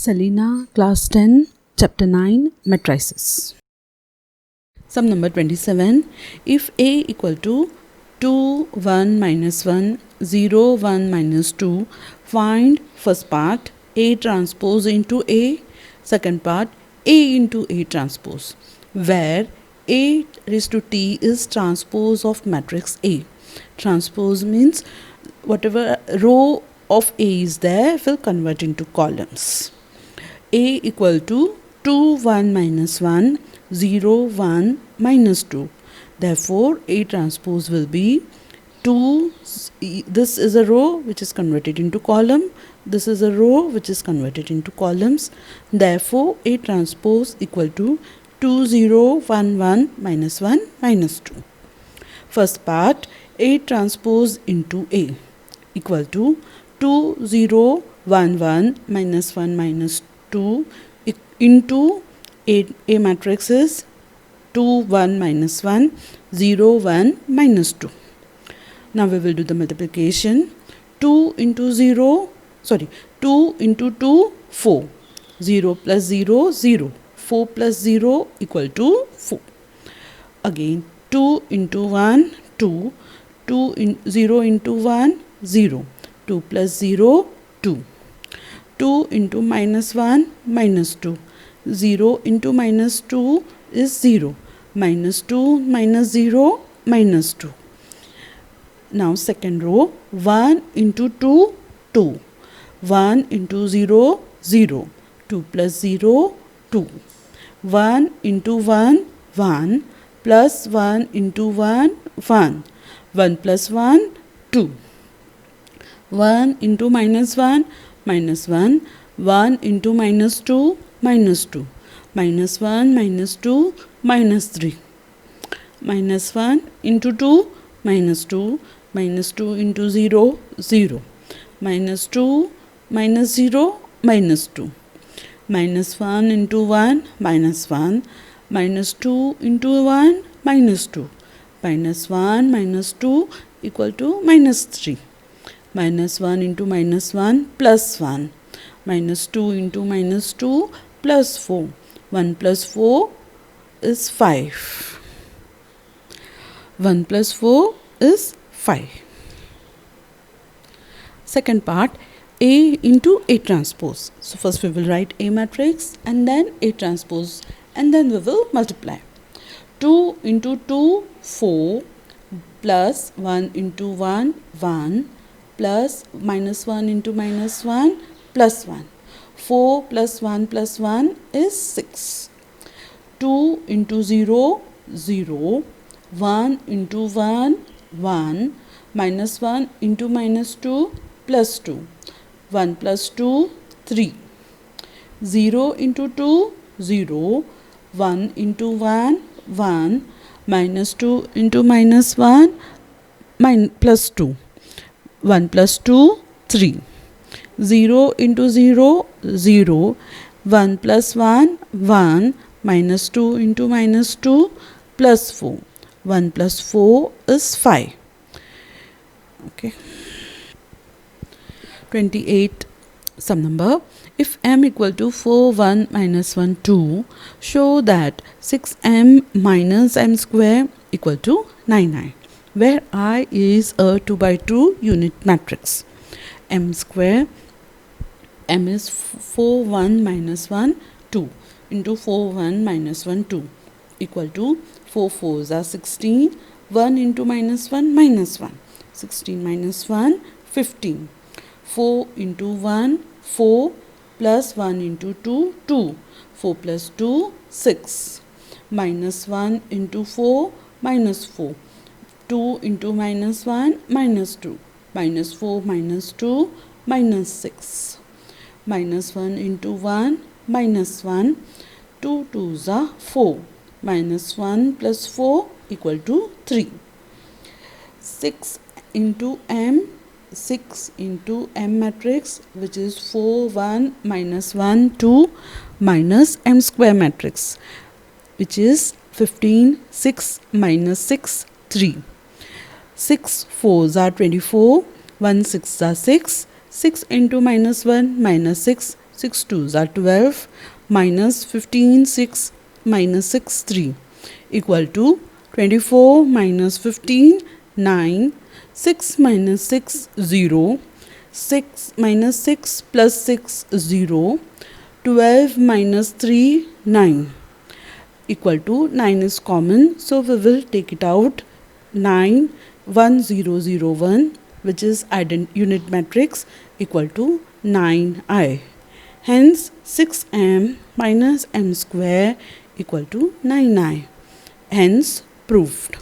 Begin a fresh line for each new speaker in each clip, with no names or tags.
Selena, Class 10, Chapter 9, Matrices. Sum number 27. If A equal to 2, 1, minus 1, 0, 1, minus 2, find first part A transpose into A, second part A into A transpose, where A raised to T is transpose of matrix A. Transpose means whatever row of A is there will convert into columns. A equal to 2, 1, minus 1, 0, 1, minus 2. Therefore, A transpose will be 2. This is a row which is converted into column. This is a row which is converted into columns. Therefore, A transpose equal to 2, 0, 1, 1, minus 1, minus 2. First part, A transpose into A equal to 2, 0, 1, 1, minus 1, minus 2 into A matrix is 2, 1, minus 1, 0, 1, minus 2. Now we will do the multiplication. 2 into 2, 4. 0 plus 0, 0. 4 plus 0 equal to 4. Again, 2 into 1, 2. 0 into 1, 0. 2 plus 0, 2. 2 into minus 1, minus 2. 0 into minus 2 is 0. Minus 2 minus 0, minus 2. Now second row, 1 into 2, 2. 1 into 0, 0. 2 plus 0, 2. 1 into 1, 1. Plus 1 into 1, 1. 1 plus 1, 2. 1 into minus 1, minus 1. 1 into minus 2, minus 2. Minus 1, minus 2, minus 3. Minus 1 into 2, minus 2. Minus 2 into 0, 0. Minus 2, minus 0, minus 2. Minus 1 into 1, minus 1. Minus 2 into 1, minus 2. Minus 1, minus 2 equal to minus 3. Minus 1 into minus 1, plus 1. Minus 2 into minus 2, plus 4. 1 plus 4 is 5. 1 plus 4 is 5. Second part, A into A transpose. So first we will write A matrix and then A transpose, and then we will multiply. 2 into 2, 4, plus 1 into 1, 1, plus minus 1 into minus 1, plus 1. 4 plus 1 is 6. 2 into 0, 0. 1 into 1, 1. Minus 1 into minus 2, plus 2. 1 plus 2, 3. 0 into 2, 0. 1 into 1, 1. Minus 2 into minus 1, plus 2. 1 plus 2, 3. 0 into 0, 0. 1 plus 1, 1. Minus 2 into minus 2, plus 4. 1 plus 4 is 5. Okay. 28. Sum number. If m equal to 4, 1, minus 1, 2, show that 6m minus m square equal to 9, 9, where I is a 2 by 2 unit matrix. M square, m is 4, 1, minus 1, 2 into 4, 1, minus 1, 2 equal to 4 4s are 16. 1 into minus 1, minus 1. 16 minus 1, 15. 4 into 1, 4, plus 1 into 2, 2. 4 plus 2, 6. Minus 1 into 4, minus 4. 2 into minus 1, minus 2. Minus 4 minus 2, minus 6. Minus 1 into 1, minus 1. 2 2s are 4. Minus 1 plus 4 equal to 3. 6 into m. 6 into m matrix, which is 4, 1, minus 1, 2, minus m square matrix, which is 15, 6, minus 6, 3. 6 4s are 24, 1 6 are 6, 6 into minus 1, minus 6, 6 2s are 12 minus 15 6 minus 6 3 equal to 24 minus 15 9 6 minus 6 0 6 minus 6 plus 6 0 12 minus 3 9 equal to 9 is common, so we will take it out. 9 1 0 0 1 which is unit matrix equal to 9i. Hence 6m minus m square equal to 9i. Hence proved.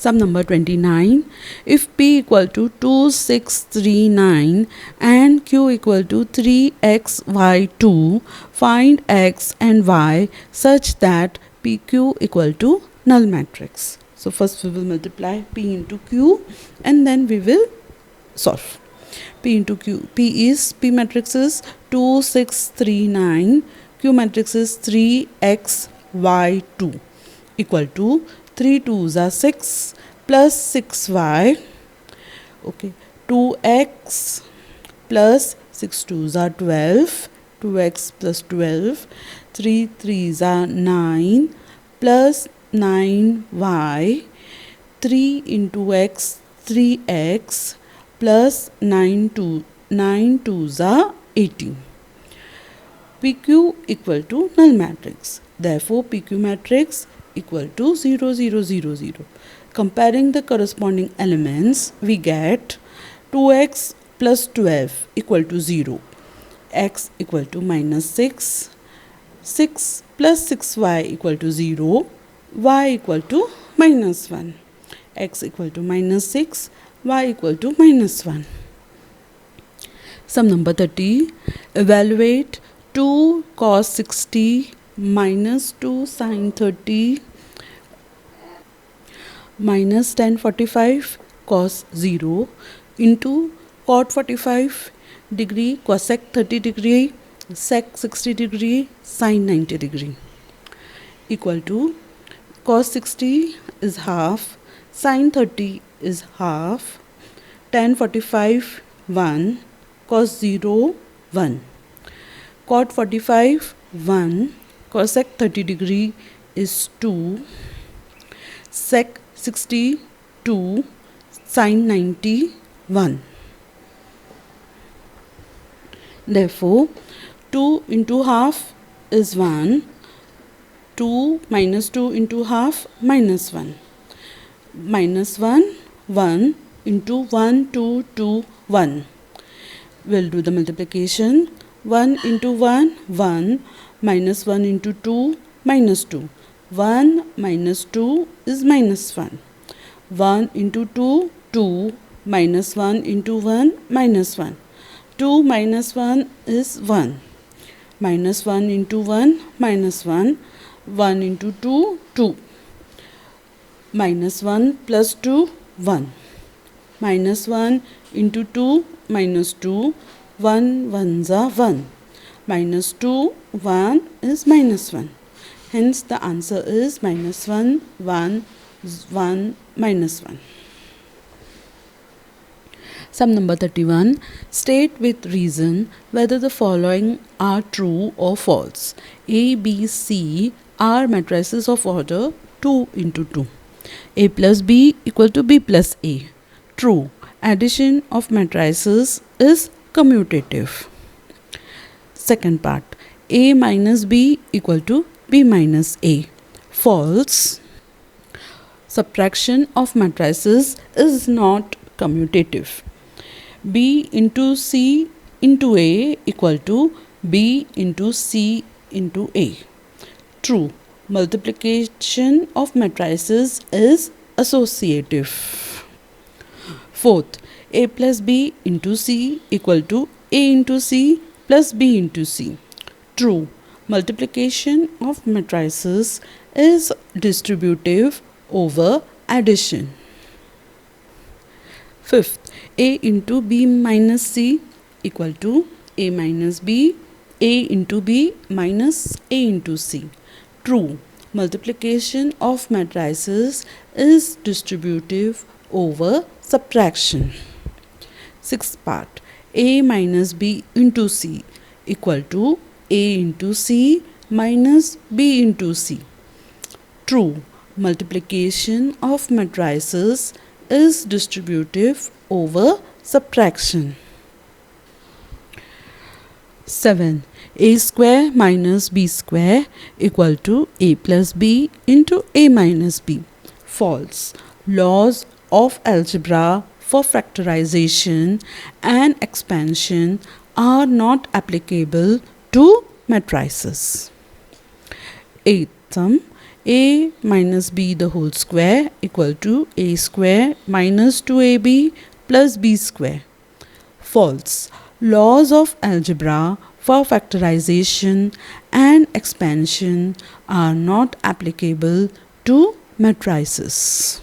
Sum number 29. If P equal to 2639 and Q equal to 3xy2, find x and y such that PQ equal to null matrix. So first we will multiply P into Q and then we will solve. P into Q. P matrix is 2639. Q matrix is 3xy2 equal to 3 2s are 6 plus 6y, okay, 2x plus 6 2s are 12, 2x plus 12, 3 3s are 9 plus 9y, 3 into x 3x plus 9 2s are 18. PQ equal to null matrix. Therefore, PQ matrix equal to 0 0 0 0. Comparing the corresponding elements, we get 2x plus 12 equal to 0, x equal to minus 6, 6 plus 6y equal to 0, y equal to minus 1, x equal to minus 6, y equal to minus 1. Sum number 30. Evaluate 2 cos 60 minus 2 sin 30 minus tan 45 cos 0 into cot 45 degree cosec 30 degree sec 60 degree sin 90 degree equal to cos 60 is half, sin 30 is half, tan 45 1, cos 0 1, cot 45 1, cosec 30 degree is 2, sec 60 2, sin 90 1. Therefore, 2 into half is 1, 2 minus 2 into half minus 1, minus 1 1 into 1 2 2 1. We'll do the multiplication. 1 into 1 1 minus 1 into 2 minus 2. 1 minus 2 is minus 1. 1 into 2 2 minus 1 into 1 minus 1. 2 minus 1 is 1. Minus 1 into 1 minus 1. 1 into 2 2. Minus 1 plus 2 1. Minus 1 into 2 minus 2. 1 1s are 1. Minus 2 1 is minus 1. Hence the answer is minus 1 1 1 minus 1. Sum number 31. State with reason whether the following are true or false. A, B, C are matrices of order 2 into 2. A plus B equal to B plus A. True. Addition of matrices is commutative. Second part. A minus B equal to B minus A. False. Subtraction of matrices is not commutative. B into C into A equal to B into C into A. True. Multiplication of matrices is associative. Fourth, A plus B into C equal to A into C plus B into C. True. Multiplication of matrices is distributive over addition. Fifth, A into B minus C equal to A minus B, A into B minus A into C. True. Multiplication of matrices is distributive over subtraction. Sixth part, A minus B into C equal to A into C minus B into C. True, multiplication of matrices is distributive over subtraction. 7. A square minus B square equal to A plus B into A minus B. False. Laws of algebra for factorization and expansion are not applicable to matrices. 8th sum. A minus B the whole square equal to A square minus 2AB plus B square. False. Laws of algebra for factorization and expansion are not applicable to matrices.